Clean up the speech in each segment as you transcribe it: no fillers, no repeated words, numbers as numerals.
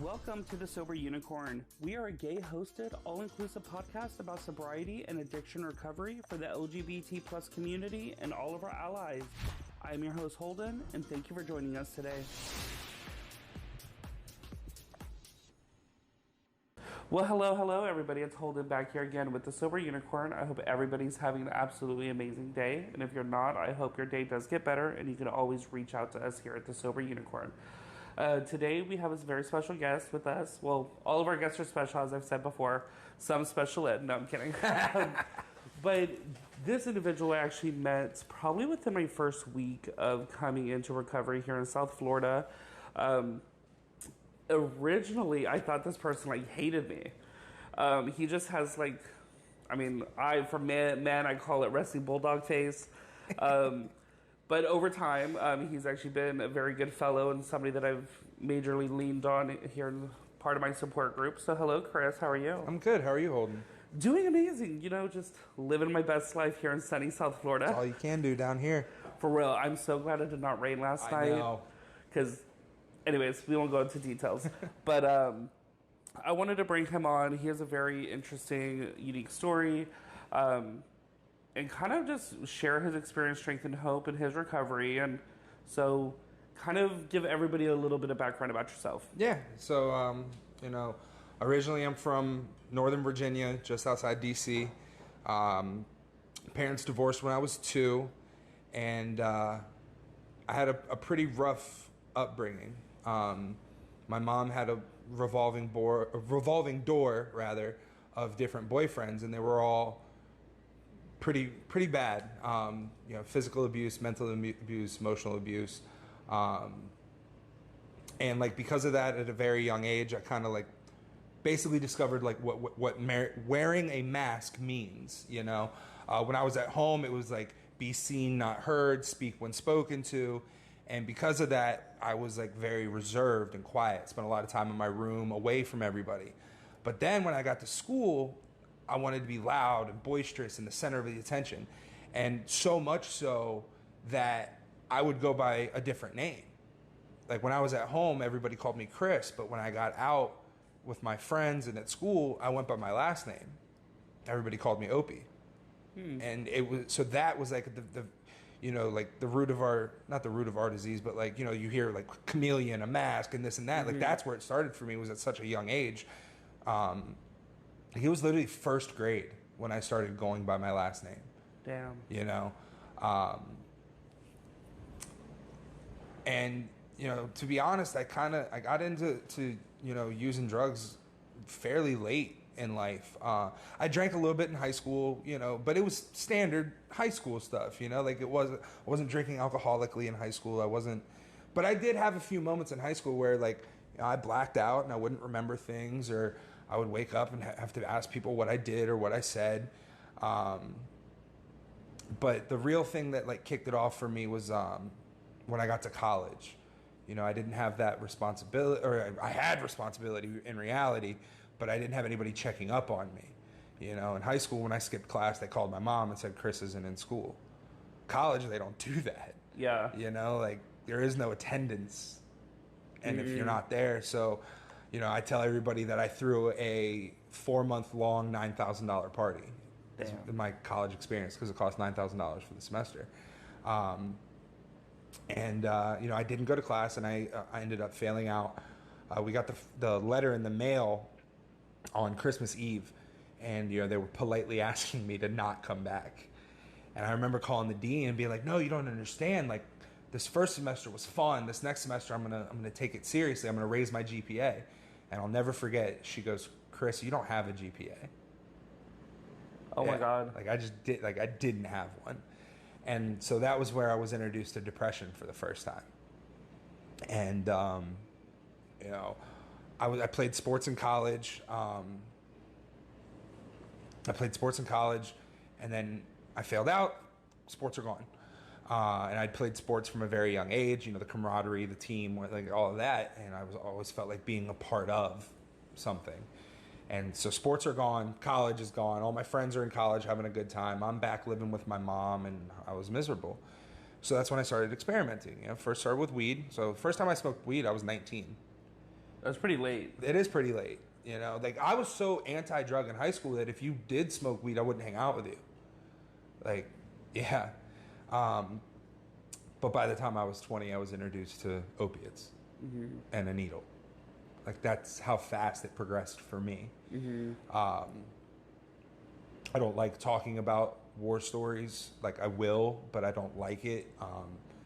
Welcome to The Sober Unicorn. We are a gay-hosted, all-inclusive podcast about sobriety and addiction recovery for the LGBT plus community and all of our allies. I am your host, Holden, and thank you for joining us today. Well, hello, everybody. It's Holden back here again with The Sober Unicorn. I hope everybody's having an absolutely amazing day, and if you're not, I hope your day does get better, and you can always reach out to us here at The Sober Unicorn. Today we have a very special guest with us. Well, all of our guests are special, as I've said before. Some special ed. No, I'm kidding. But this individual I actually met probably within my first week of coming into recovery here in South Florida. Originally, I thought this person hated me. He just has for men, I call it resting bulldog face. But over time, he's actually been a very good fellow and somebody that I've majorly leaned on here in part of my support group. So hello, Chris. How are you? I'm good. How are you, Holden? Doing amazing. Just living my best life here in sunny South Florida. That's all you can do down here. For real. I'm so glad it did not rain last night. I know. Because, anyways, we won't go into details. But I wanted to bring him on. He has a very interesting, unique story. And kind of just share his experience, strength, and hope in his recovery. And so kind of give everybody a little bit of background about yourself. Yeah. So, originally I'm from Northern Virginia, just outside D.C. Parents divorced when I was 2. And I had a pretty rough upbringing. My mom had a revolving door, of different boyfriends, and they were all pretty bad. Physical abuse, mental abuse, emotional abuse, and because of that, at a very young age, I kind of basically discovered what wearing a mask means. When I was at home, it was be seen, not heard, speak when spoken to, and because of that, I was very reserved and quiet. Spent a lot of time in my room, away from everybody. But then when I got to school, I wanted to be loud and boisterous and the center of the attention. And so much so that I would go by a different name. When I was at home, everybody called me Chris, but when I got out with my friends and at school, I went by my last name. Everybody called me Opie. And that was the root of our, not the root of our disease, but you hear chameleon, a mask, and this and that. That's where it started for me, was at such a young age. He was literally first grade when I started going by my last name. Damn. To be honest, I got into using drugs fairly late in life. I drank a little bit in high school, but it was standard high school stuff, I wasn't drinking alcoholically in high school. But I did have a few moments in high school where I blacked out and I wouldn't remember things, or I would wake up and have to ask people what I did or what I said. But the real thing that kicked it off for me was when I got to college. I didn't have that responsibility, or I had responsibility in reality, but I didn't have anybody checking up on me. In high school, when I skipped class, they called my mom and said, Chris isn't in school. College, they don't do that. Yeah. There is no attendance. And if you're not there, so... I tell everybody that I threw a 4-month-long $9,000 party. Damn. In my college experience, because it cost $9,000 for the semester. I didn't go to class, and I ended up failing out. We got the letter in the mail on Christmas Eve, and they were politely asking me to not come back. And I remember calling the dean and being like, "No, you don't understand. This first semester was fun. This next semester, I'm gonna take it seriously. I'm gonna raise my GPA." And I'll never forget. She goes, "Chris, you don't have a GPA." Oh my God! I didn't have one, and so that was where I was introduced to depression for the first time. And I played sports in college. And then I failed out. Sports are gone. And I'd played sports from a very young age, the camaraderie, the team, all of that. And I always felt like being a part of something. And so sports are gone. College is gone. All my friends are in college having a good time. I'm back living with my mom, and I was miserable. So that's when I started experimenting. First started with weed. So the first time I smoked weed, I was 19. That's pretty late. It is pretty late. You know, like I was so anti-drug in high school that if you did smoke weed, I wouldn't hang out with you. Like, yeah. But by the time I was 20, I was introduced to opiates and a needle. Like that's how fast it progressed for me. I don't like talking about war stories. Like I will, but I don't like it.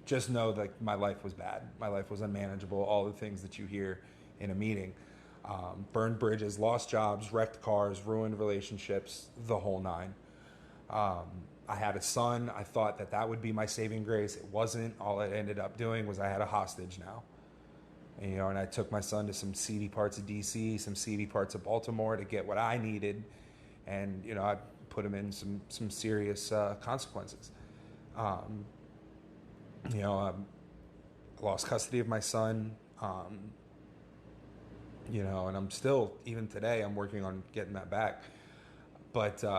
Just know that my life was bad. My life was unmanageable. All the things that you hear in a meeting. Burned bridges, lost jobs, wrecked cars, ruined relationships, the whole nine. I had a son. I thought that that would be my saving grace. It wasn't. All it ended up doing was I had a hostage now. And, you know, and I took my son to some seedy parts of DC, some seedy parts of Baltimore to get what I needed. And, you know, I put him in some serious consequences. You know, I lost custody of my son. You know, and I'm still, even today, I'm working on getting that back. But, you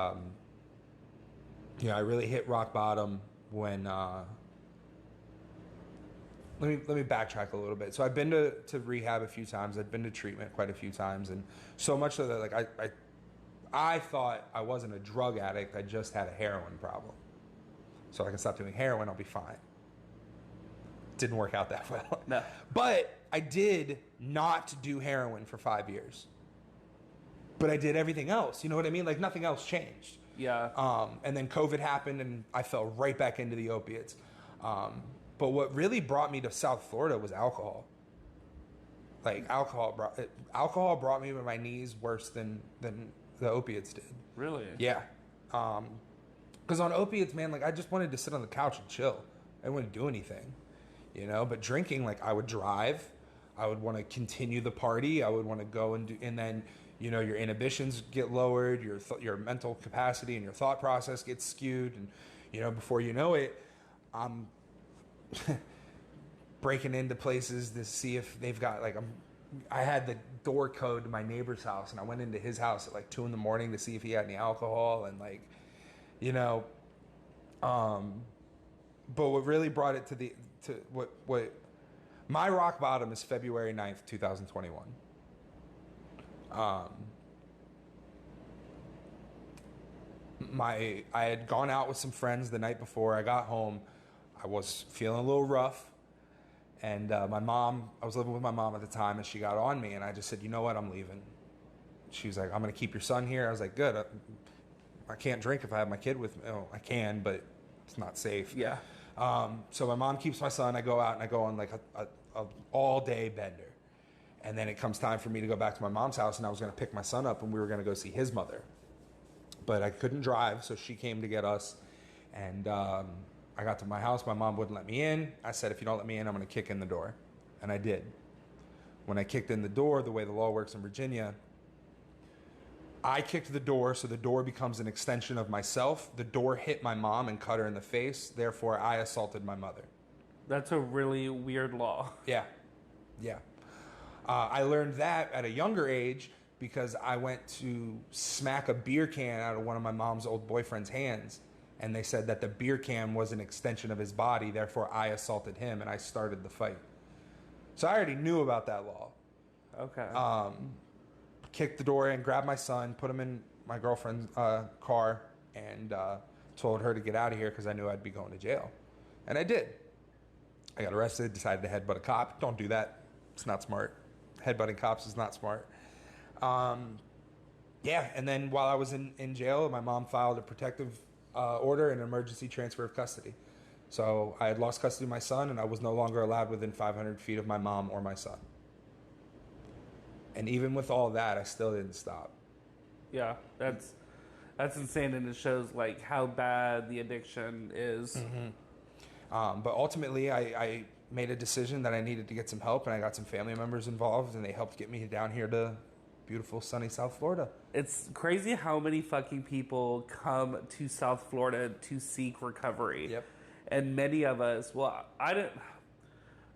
know, I really hit rock bottom when, let me backtrack a little bit. So I've been to rehab a few times. I've been to treatment quite a few times. And so much so that, like, I thought I wasn't a drug addict. I just had a heroin problem. So I can stop doing heroin, I'll be fine. Didn't work out that well. No. But I did not do heroin for 5 years. But I did everything else. You know what I mean? Like nothing else changed. Yeah. And then COVID happened and I fell right back into the opiates. But what really brought me to South Florida was alcohol. Like alcohol brought me to my knees worse than the opiates did. Really? Yeah. Because on opiates, man, like I just wanted to sit on the couch and chill. I wouldn't do anything, you know. But drinking, like I would drive, I would want to continue the party, I would want to go and do, and then you know your inhibitions get lowered, your mental capacity and your thought process gets skewed, and you know before you know it, I'm breaking into places to see if they've got like I had the door code to my neighbor's house, and I went into his house at like 2 a.m. to see if he had any alcohol, and like, you know, but what really brought it to what my rock bottom is February 9th, 2021. I had gone out with some friends the night before. I got home. I was feeling a little rough. And my mom, I was living with my mom at the time, and she got on me, and I just said, you know what, I'm leaving. She was like, I'm going to keep your son here. I was like, good. I can't drink if I have my kid with me. Oh, I can, but it's not safe. Yeah. So my mom keeps my son. I go out, and I go on like a all-day bender. And then it comes time for me to go back to my mom's house, and I was going to pick my son up, and we were going to go see his mother. But I couldn't drive, so she came to get us, and I got to my house. My mom wouldn't let me in. I said, if you don't let me in, I'm going to kick in the door. And I did. When I kicked in the door, the way the law works in Virginia, I kicked the door, so the door becomes an extension of myself. The door hit my mom and cut her in the face. Therefore, I assaulted my mother. That's a really weird law. Yeah. Yeah. I learned that at a younger age because I went to smack a beer can out of one of my mom's old boyfriend's hands. And they said that the beer can was an extension of his body. Therefore, I assaulted him, and I started the fight. So I already knew about that law. Okay. Kicked the door in, grabbed my son, put him in my girlfriend's car, and told her to get out of here because I knew I'd be going to jail. And I did. I got arrested, decided to headbutt a cop. Don't do that. It's not smart. Headbutting cops is not smart. Yeah, and then while I was in jail, my mom filed a protective order and an emergency transfer of custody. So I had lost custody of my son, and I was no longer allowed within 500 feet of my mom or my son. And even with all that, I still didn't stop. Yeah, that's insane, and it shows like how bad the addiction is. Mm-hmm. But ultimately, I made a decision that I needed to get some help, and I got some family members involved, and they helped get me down here to beautiful, sunny South Florida. It's crazy how many fucking people come to South Florida to seek recovery. Yep. And many of us, well, I didn't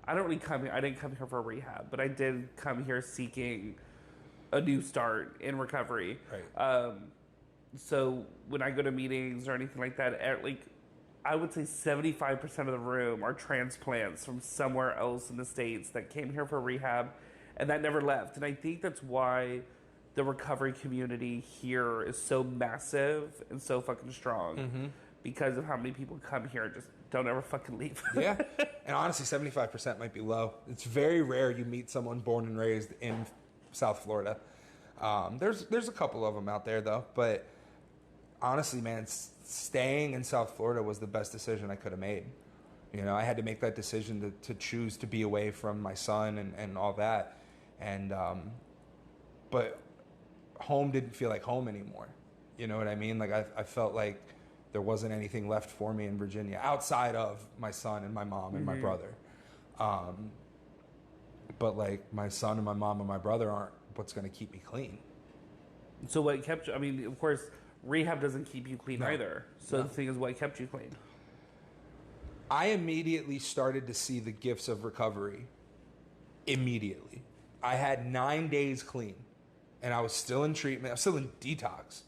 really come here. I didn't come here for rehab, but I did come here seeking a new start in recovery. Right. So when I go to meetings or anything like that, I would say 75% of the room are transplants from somewhere else in the States that came here for rehab, and that never left. And I think that's why the recovery community here is so massive and so fucking strong because of how many people come here and just don't ever fucking leave. Yeah. And honestly, 75% might be low. It's very rare you meet someone born and raised in South Florida. There's a couple of them out there, though. But honestly, man, staying in South Florida was the best decision I could have made. You know, I had to make that decision to choose to be away from my son and all that. And, but home didn't feel like home anymore. You know what I mean? Like, I felt like there wasn't anything left for me in Virginia outside of my son and my mom and my brother. But like my son and my mom and my brother aren't what's going to keep me clean. So what kept you, I mean, of course, rehab doesn't keep you clean either. So the thing is, what kept you clean? I immediately started to see the gifts of recovery. Immediately. I had 9 days clean and I was still in treatment. I was still in detox.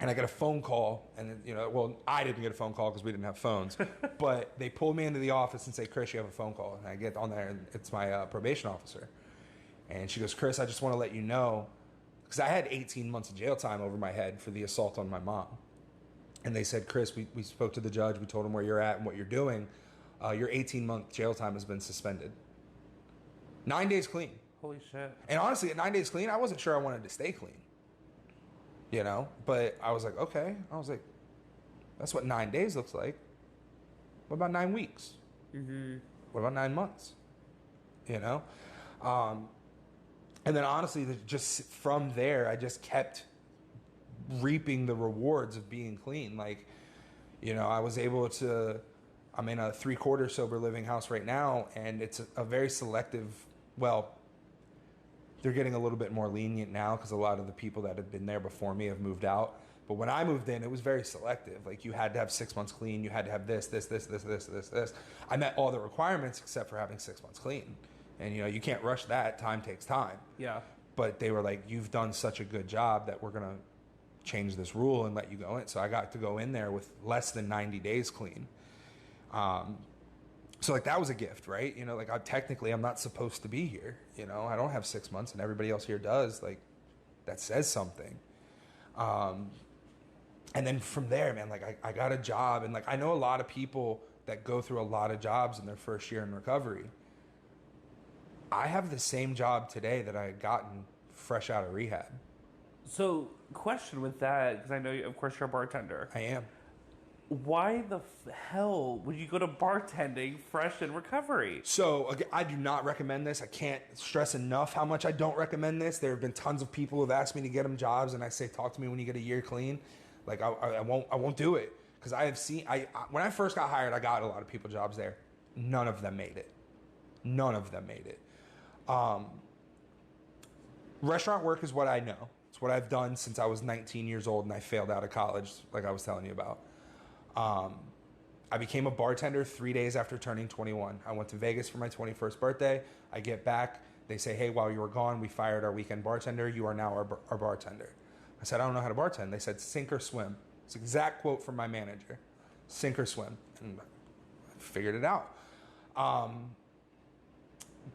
And I got a phone call, and you know, well, I didn't get a phone call because we didn't have phones, but they pulled me into the office and say, "Chris, you have a phone call." And I get on there, and it's my probation officer, and she goes, "Chris, I just want to let you know," because I had 18 months of jail time over my head for the assault on my mom, and they said, "Chris, we spoke to the judge, we told him where you're at and what you're doing. Your 18-month jail time has been suspended. 9 days clean." Holy shit! And honestly, at 9 days clean, I wasn't sure I wanted to stay clean. You know, but I was like, okay. I was like, that's what 9 days looks like. What about 9 weeks? What about 9 months? You know? And then honestly, just from there, I just kept reaping the rewards of being clean. Like, you know, I was able to, I'm in a 3/4 sober living house right now, and it's a very selective, well, they're getting a little bit more lenient now because a lot of the people that have been there before me have moved out. But when I moved in, it was very selective. Like, you had to have 6 months clean. You had to have this. I met all the requirements except for having 6 months clean. And, you know, you can't rush that. Time takes time. Yeah. But they were like, you've done such a good job that we're going to change this rule and let you go in. So I got to go in there with less than 90 days clean. So, like, that was a gift, right? You know, like, I'm not supposed to be here. You know, I don't have 6 months and everybody else here does. Like, that says something. And then from there, man, like, I got a job. And, like, I know a lot of people that go through a lot of jobs in their first year in recovery. I have the same job today that I had gotten fresh out of rehab. So, question with that, because I know, of course, you're a bartender. I am. Why the hell would you go to bartending fresh in recovery? So, again, I do not recommend this. I can't stress enough how much I don't recommend this. There have been tons of people who have asked me to get them jobs, and I say, talk to me when you get a year clean. Like, I won't do it. Because I have seen, when I first got hired, I got a lot of people jobs there. None of them made it. Restaurant work is what I know. It's what I've done since I was 19 years old and I failed out of college, like I was telling you about. I became a bartender 3 days after turning 21. I went to Vegas for my 21st birthday. I get back. They say, hey, while you were gone, we fired our weekend bartender. You are now our bartender. I said, I don't know how to bartend. They said, sink or swim. It's an exact quote from my manager. Sink or swim. And I figured it out.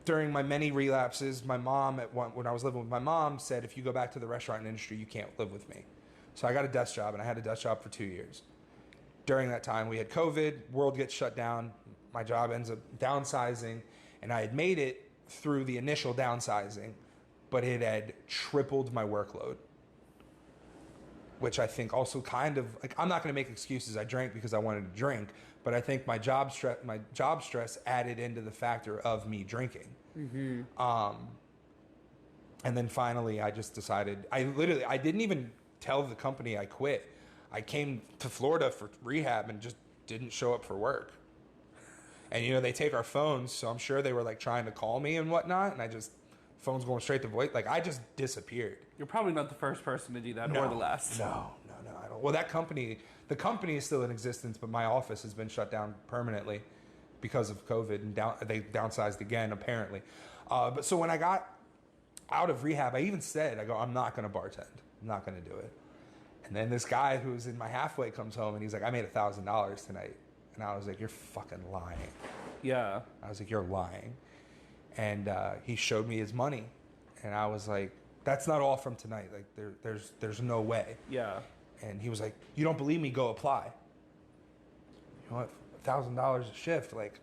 During my many relapses, my mom, when I was living with my mom, said, if you go back to the restaurant industry, you can't live with me. So I got a desk job, and I had a desk job for 2 years. During that time, we had COVID, world gets shut down, my job ends up downsizing, and I had made it through the initial downsizing, but it had tripled my workload, which I think also kind of, like, I'm not going to make excuses. I drank because I wanted to drink, but I think my job stress added into the factor of me drinking. And then finally, I just decided, I didn't even tell the company I quit. I came to Florida for rehab and just didn't show up for work. And, you know, they take our phones, so I'm sure they were, like, trying to call me and whatnot, and phone's going straight to voice. Like, I just disappeared. You're probably not the first person to do that, or the last. No, I don't. Well, the company is still in existence, but my office has been shut down permanently because of COVID, and they downsized again, apparently. But so when I got out of rehab, I even said, I'm not going to bartend. I'm not going to do it. And then this guy who's in my halfway comes home, and he's like, I made $1,000 tonight. And I was like, you're fucking lying. Yeah. I was like, you're lying. And he showed me his money, and I was like, "That's not all from tonight. Like, there's no way." Yeah. And he was like, "You don't believe me? Go apply." You know what? $1,000 a shift, like,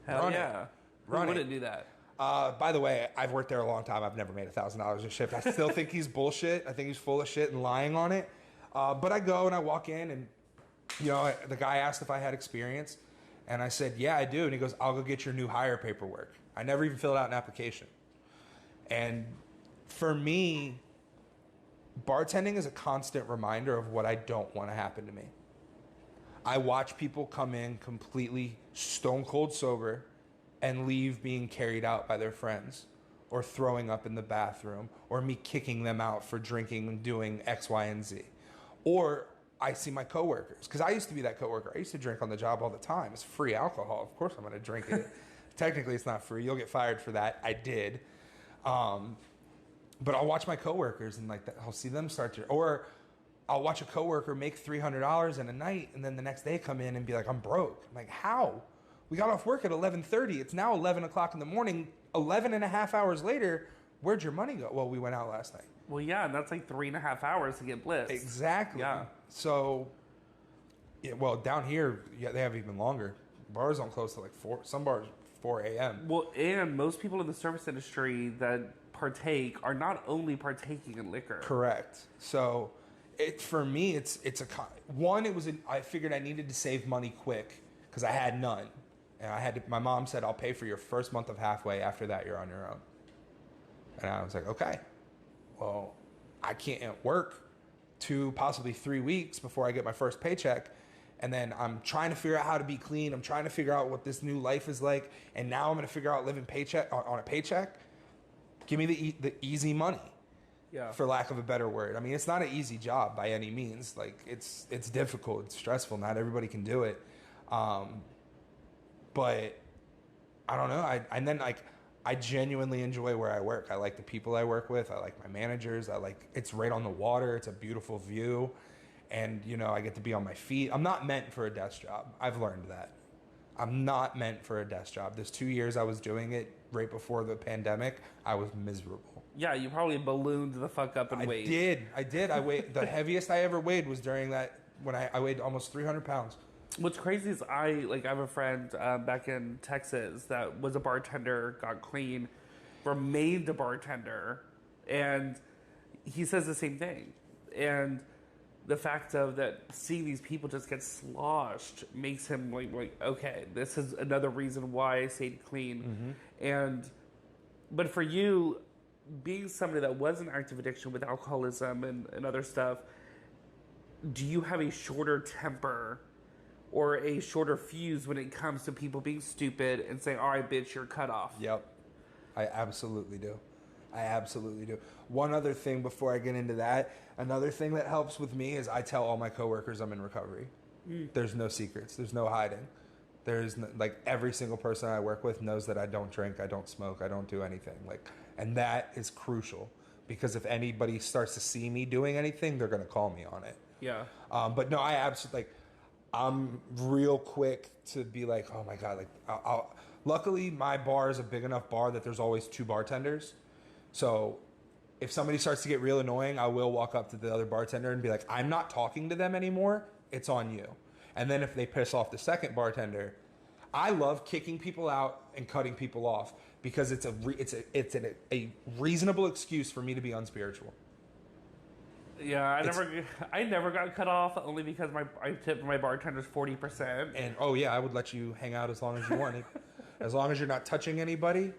Hell run yeah. it. Who Run wouldn't it. do that? By the way, I've worked there a long time. I've never made $1,000 a shift. I still think he's bullshit. I think he's full of shit and lying on it. But I go and I walk in, and the guy asked if I had experience, and I said, "Yeah, I do." And he goes, "I'll go get your new hire paperwork." I never even filled out an application. And for me, bartending is a constant reminder of what I don't want to happen to me. I watch people come in completely stone cold sober and leave being carried out by their friends, or throwing up in the bathroom, or me kicking them out for drinking and doing X, Y, and Z. Or I see my coworkers, because I used to be that coworker. I used to drink on the job all the time. It's free alcohol. Of course I'm going to drink it. Technically, it's not free. You'll get fired for that. I did. But I'll watch my coworkers, and I'll see them start to, or I'll watch a coworker make $300 in a night, and then the next day come in and be like, "I'm broke." I'm like, "How? We got off work at 11:30. It's now 11 o'clock in the morning. 11 and a half hours later, where'd your money go?" "Well, we went out last night." Well, yeah, and that's like 3.5 hours to get bliss. Exactly. Yeah. So, yeah, well, down here, yeah, they have even longer. Bars don't close to like 4. Some bars 4 a.m. Well, and most people in the service industry that partake are not only partaking in liquor. Correct. So, for me, I figured I needed to save money quick because I had none, and my mom said, "I'll pay for your first month of halfway. After that, you're on your own." And I was like, "Okay, well, I can't work 2, possibly 3 weeks before I get my first paycheck." And then I'm trying to figure out how to be clean. I'm trying to figure out what this new life is like. And now I'm going to figure out living paycheck on a paycheck. Give me the easy money, Yeah. for lack of a better word. I mean, it's not an easy job by any means. Like, it's difficult. It's stressful. Not everybody can do it. But I don't know. I genuinely enjoy where I work. I like the people I work with. I like my managers. It's right on the water. It's a beautiful view. And, I get to be on my feet. I'm not meant for a desk job. I've learned that. I'm not meant for a desk job. This 2 years I was doing it right before the pandemic, I was miserable. Yeah, you probably ballooned the fuck up in weight. I did. I weighed, the heaviest I ever weighed was during that, when I weighed almost 300 pounds. What's crazy is I have a friend back in Texas that was a bartender, got clean, remained a bartender, and he says the same thing. And the fact of that seeing these people just get sloshed makes him like okay, this is another reason why I stayed clean. Mm-hmm. But for you, being somebody that was in active addiction with alcoholism and other stuff, do you have a shorter temper or a shorter fuse when it comes to people being stupid and saying, "All right, bitch, you're cut off"? Yep. I absolutely do. One other thing before I get into that, another thing that helps with me is I tell all my coworkers I'm in recovery. There's no secrets. There's no hiding. Every single person I work with knows that I don't drink, I don't smoke, I don't do anything. And that is crucial, because if anybody starts to see me doing anything, they're going to call me on it. Yeah. But no, I absolutely, I'm real quick to be like, oh my God, luckily my bar is a big enough bar that there's always 2 bartenders. So if somebody starts to get real annoying, I will walk up to the other bartender and be like, "I'm not talking to them anymore. It's on you." And then if they piss off the second bartender, I love kicking people out and cutting people off, because it's a reasonable excuse for me to be unspiritual. Yeah, I never got cut off, only because I tipped my bartenders 40%. And oh yeah, I would let you hang out as long as you wanted, as long as you're not touching anybody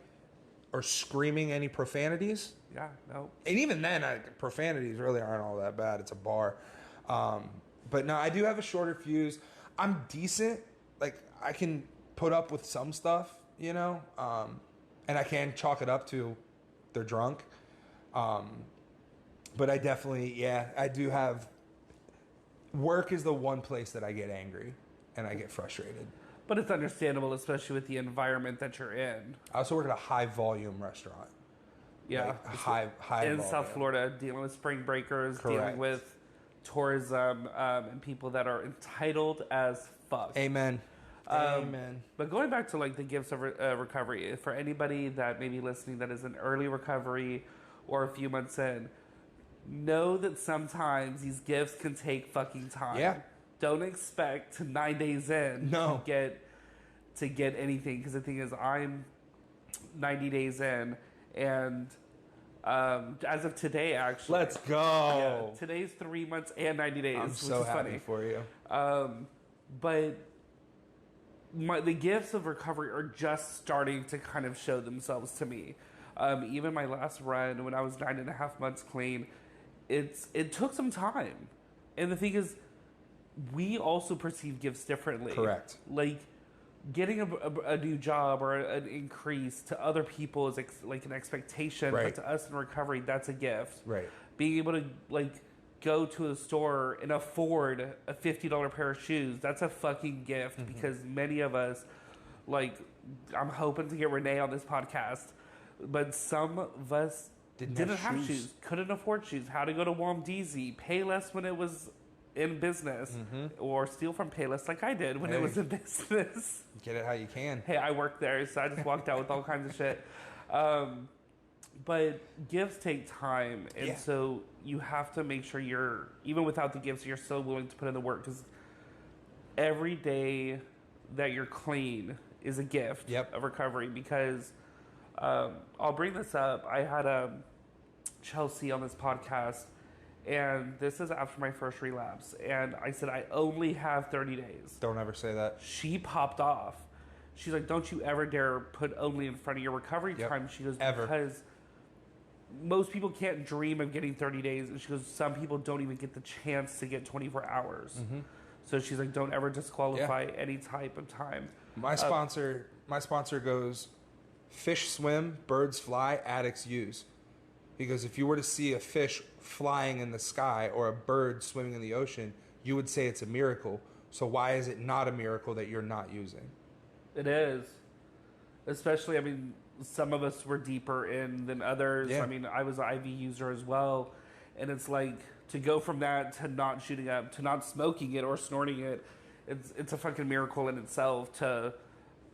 or screaming any profanities. Yeah, no. And even then, profanities really aren't all that bad. It's a bar. But no, I do have a shorter fuse. I'm decent. I can put up with some stuff, and I can chalk it up to they're drunk. But I definitely, I do have... Work is the one place that I get angry and I get frustrated. But it's understandable, especially with the environment that you're in. I also work at a high-volume restaurant. Yeah. High in volume. South Florida, dealing with spring breakers, Correct. dealing with tourism, and people that are entitled as fuck. Amen. Amen. But going back to like the gifts of recovery, for anybody that may be listening that is in early recovery or a few months in, know that sometimes these gifts can take fucking time. Yeah. Don't expect 9 days in No. to get anything, because the thing is, I'm 90 days in, and as of today, actually, Let's go. yeah, today's 3 months and 90 days. I'm so which is happy funny. for you. But the gifts of recovery are just starting to kind of show themselves to me. Even my last run, when I was 9.5 months clean, it took some time. And the thing is, we also perceive gifts differently. Correct. Like, getting a new job or an increase to other people is like an expectation, right. but to us in recovery, that's a gift. Right. Being able to like go to a store and afford a $50 pair of shoes, that's a fucking gift, because many of us, like, I'm hoping to get Renee on this podcast, but some of us didn't have shoes, couldn't afford shoes, how to go to Wom-Dizzy, pay less when it was in business, or steal from Payless like I did when it was in business. Get it how you can. Hey, I worked there, so I just walked out with all kinds of shit. But gifts take time, and so you have to make sure you're, even without the gifts, you're still willing to put in the work, because every day that you're clean is a gift of recovery. Because I'll bring this up. I had Chelsea on this podcast, and this is after my first relapse, and I said, I only have 30 days. Don't ever say that. She popped off. She's like, don't you ever dare put only in front of your recovery time. She goes, because most people can't dream of getting 30 days. And she goes, some people don't even get the chance to get 24 hours. So she's like, don't ever disqualify any type of time. My sponsor goes, fish swim, birds fly, addicts use. Because if you were to see a fish flying in the sky or a bird swimming in the ocean, you would say it's a miracle. So why is it not a miracle that you're not using? It is. Especially, I mean, some of us were deeper in than others. Yeah. I mean, I was an IV user as well. And it's like, to go from that to not shooting up, to not smoking it or snorting it, it's a fucking miracle in itself. And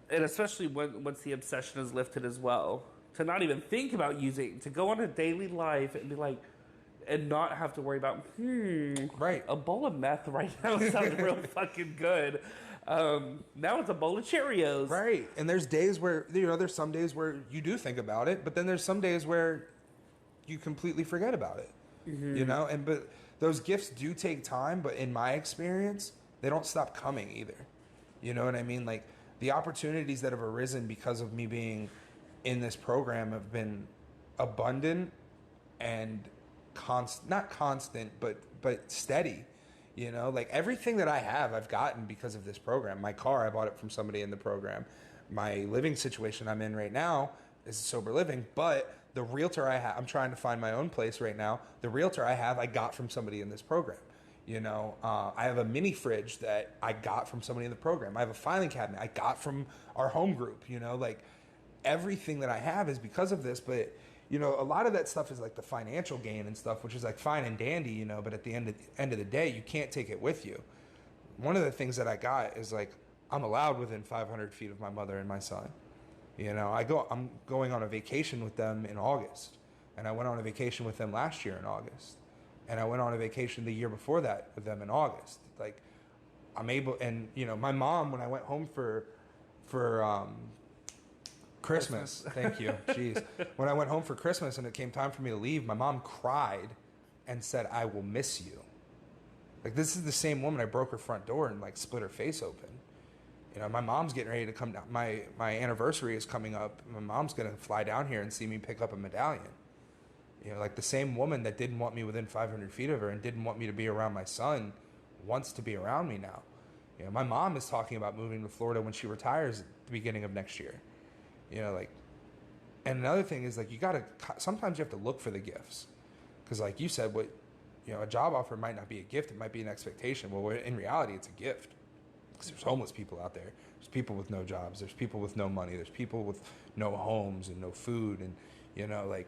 especially once the obsession is lifted as well. To not even think about using, to go on a daily life and be like, and not have to worry about, a bowl of meth right now sounds real fucking good. Now it's a bowl of Cheerios. Right. And there's days where, there's some days where you do think about it, but then there's some days where you completely forget about it. But those gifts do take time, but in my experience, they don't stop coming either. You know what I mean? Like, the opportunities that have arisen because of me being in this program have been abundant and not constant, but steady. Like, everything that I have, I've gotten because of this program. My car, I bought it from somebody in the program. My living situation I'm in right now is sober living, but the realtor I have, I'm trying to find my own place right now. The realtor I have, I got from somebody in this program. I have a mini fridge that I got from somebody in the program. I have a filing cabinet I got from our home group. Like, everything that I have is because of this. But a lot of that stuff is like the financial gain and stuff, which is like fine and dandy, but at the end of the day, you can't take it with you. One of the things that I got is, like, I'm allowed within 500 feet of my mother and my son. I'm going on a vacation with them in August, and I went on a vacation with them last year in August, and I went on a vacation the year before that with them in August. Like, I'm able, and my mom, when I went home for Christmas. Thank you. Jeez. When I went home for Christmas and it came time for me to leave, my mom cried and said, "I will miss you." Like, this is the same woman I broke her front door and, like, split her face open. My mom's getting ready to come down. My anniversary is coming up. My mom's going to fly down here and see me pick up a medallion. Like, the same woman that didn't want me within 500 feet of her and didn't want me to be around my son wants to be around me now. My mom is talking about moving to Florida when she retires at the beginning of next year. And another thing is, like, sometimes you have to look for the gifts. Because, like you said, a job offer might not be a gift, it might be an expectation. Well, in reality, it's a gift. Because there's homeless people out there. There's people with no jobs. There's people with no money. There's people with no homes and no food. And, like,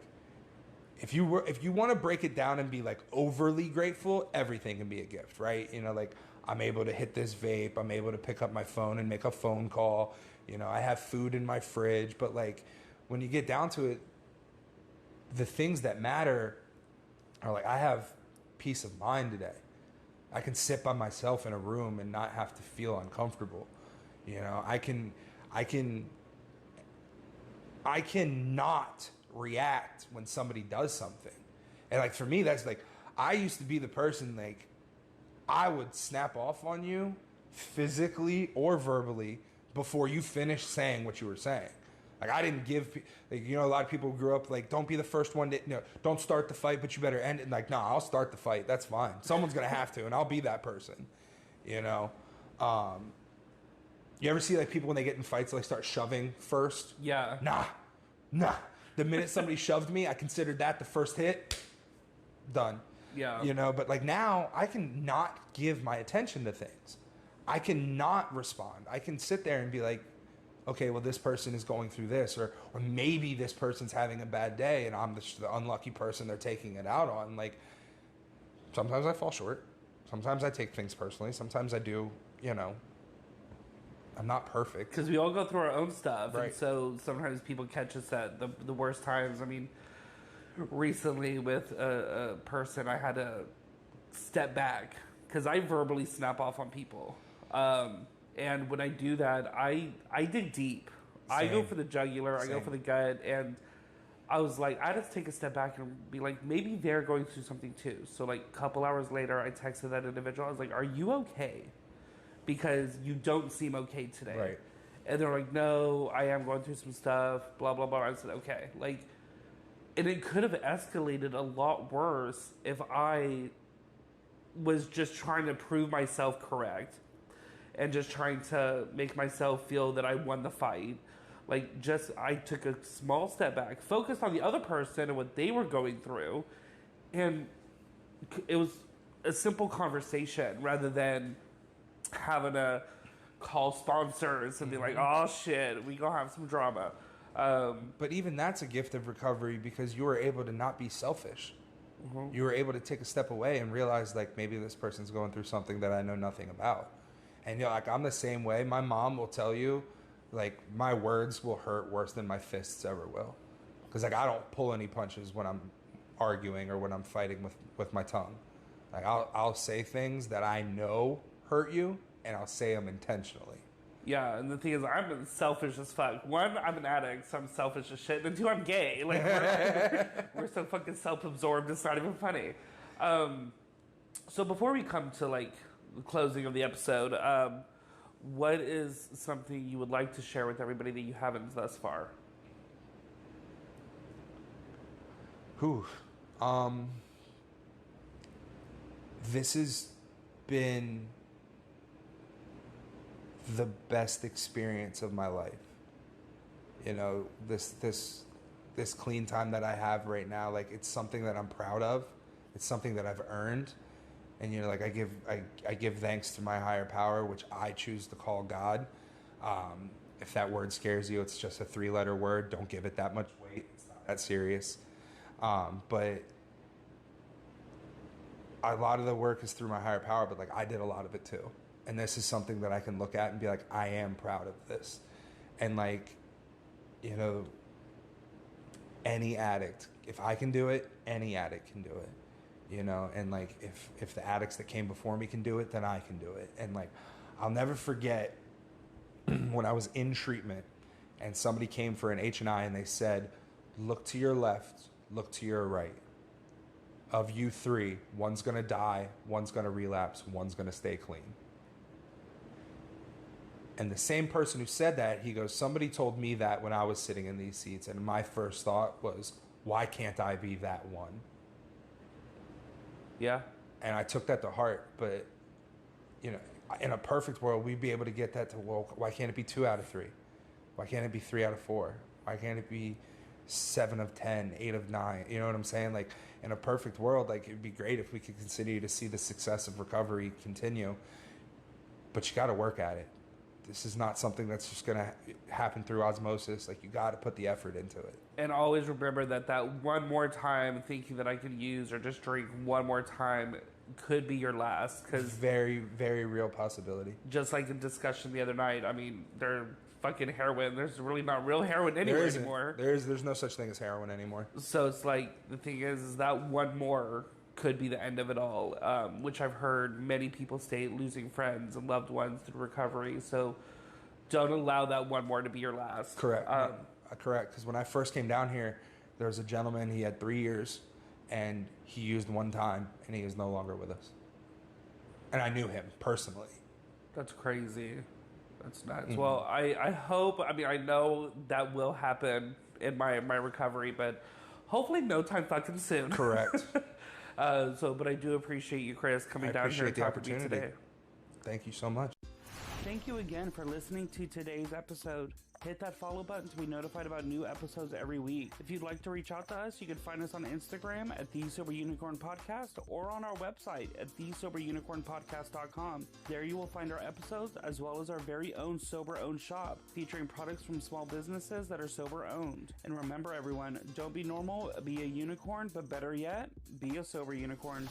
if you want to break it down and be, like, overly grateful, everything can be a gift, right? Like, I'm able to hit this vape. I'm able to pick up my phone and make a phone call. You know, I have food in my fridge. But like, when you get down to it, the things that matter are like, I have peace of mind today. I can sit by myself in a room and not have to feel uncomfortable. You know, I cannot react when somebody does something. And like, for me, that's like, I used to be the person, like, I would snap off on you physically or verbally before you finished saying what you were saying. Like, I didn't give, like, you know, a lot of people grew up like, don't be the first one to, you know, don't start the fight, but you better end it. And like, no, I'll start the fight. That's fine. Someone's going to have to, and I'll be that person, you know? You ever see like people when they get in fights, like start shoving first? Yeah. Nah. The minute somebody shoved me, I considered that the first hit. Done. Yeah. You know, but like now I can not give my attention to things. I can not respond. I can sit there and be like, okay, well, this person is going through this, or maybe this person's having a bad day and I'm the unlucky person they're taking it out on. Like, sometimes I fall short. Sometimes I take things personally. Sometimes I do, you know, I'm not perfect. Because we all go through our own stuff. Right. And so sometimes people catch us at the worst times. I mean, recently with a person, I had to step back because I verbally snap off on people. And when I do that, I dig deep. Same. I go for the jugular. Same. I go for the gut. And I was like, I had to take a step back and be like, maybe they're going through something too. So like a couple hours later, I texted that individual. I was like, are you okay? Because you don't seem okay today. Right. And they're like, no, I am going through some stuff, blah, blah, blah. I said, okay. Like, and it could have escalated a lot worse if I was just trying to prove myself correct and just trying to make myself feel that I won the fight. Like, I took a small step back, focused on the other person and what they were going through, and it was a simple conversation rather than having to call sponsors and be like, oh shit, we gonna have some drama. But even that's a gift of recovery because you were able to not be selfish. Mm-hmm. You were able to take a step away and realize, like, maybe this person's going through something that I know nothing about. And, you know, like, I'm the same way. My mom will tell you, like, my words will hurt worse than my fists ever will. Because, like, I don't pull any punches when I'm arguing or when I'm fighting with my tongue. Like, I'll say things that I know hurt you, and I'll say them intentionally. Yeah, and the thing is, I'm selfish as fuck. One, I'm an addict, so I'm selfish as shit. And two, I'm gay. Like, we're so fucking self-absorbed, it's not even funny. So before we come to, like, the closing of the episode, what is something you would like to share with everybody that you haven't thus far? This has been the best experience of my life. You know, this clean time that I have right now, like, it's something that I'm proud of. It's something that I've earned. And, you know, like, I give thanks to my higher power, which I choose to call God. If that word scares you, it's just a 3-letter word. Don't give it that much weight. It's not that serious. But a lot of the work is through my higher power, but, like, I did a lot of it too. And this is something that I can look at and be like, I am proud of this. And, like, you know, any addict, if I can do it, any addict can do it. You know, and, like, if the addicts that came before me can do it, then I can do it. And, like, I'll never forget when I was in treatment and somebody came for an H&I and they said, look to your left, look to your right. Of you 3, one's going to die, one's going to relapse, one's going to stay clean. And the same person who said that, he goes, somebody told me that when I was sitting in these seats. And my first thought was, why can't I be that one? Yeah. And I took that to heart. But, you know, in a perfect world, we'd be able to get that to, well, why can't it be 2 out of 3? Why can't it be 3 out of 4? Why can't it be 7 of 10, 8 of 9? You know what I'm saying? Like, in a perfect world, like, it'd be great if we could continue to see the success of recovery continue. But you got to work at it. This is not something that's just going to happen through osmosis. Like, you got to put the effort into it. And always remember that one more time thinking that I could use or just drink one more time could be your last. Because very, very real possibility. just like the discussion the other night, I mean, they're fucking heroin. There's really not real heroin anywhere anymore. There's no such thing as heroin anymore. So it's like, the thing is that one more could be the end of it all, which I've heard many people state, losing friends and loved ones through recovery. So don't allow that one more to be your last. Correct. Correct. Because when I first came down here, there was a gentleman, he had 3 years, and he used one time, and he is no longer with us. And I knew him personally. That's crazy. That's nuts. Mm-hmm. Well, I hope, I mean, I know that will happen in my recovery, but hopefully no time fucking soon. Correct. But I do appreciate you, Chris, coming down here and talking to me today. Thank you so much. Thank you again for listening to today's episode. Hit that follow button to be notified about new episodes every week. If you'd like to reach out to us, you can find us on Instagram at The Sober Unicorn Podcast or on our website at thesoberunicornpodcast.com. There you will find our episodes as well as our very own sober-owned shop featuring products from small businesses that are sober-owned. And remember, everyone, don't be normal, be a unicorn, but better yet, be a sober unicorn.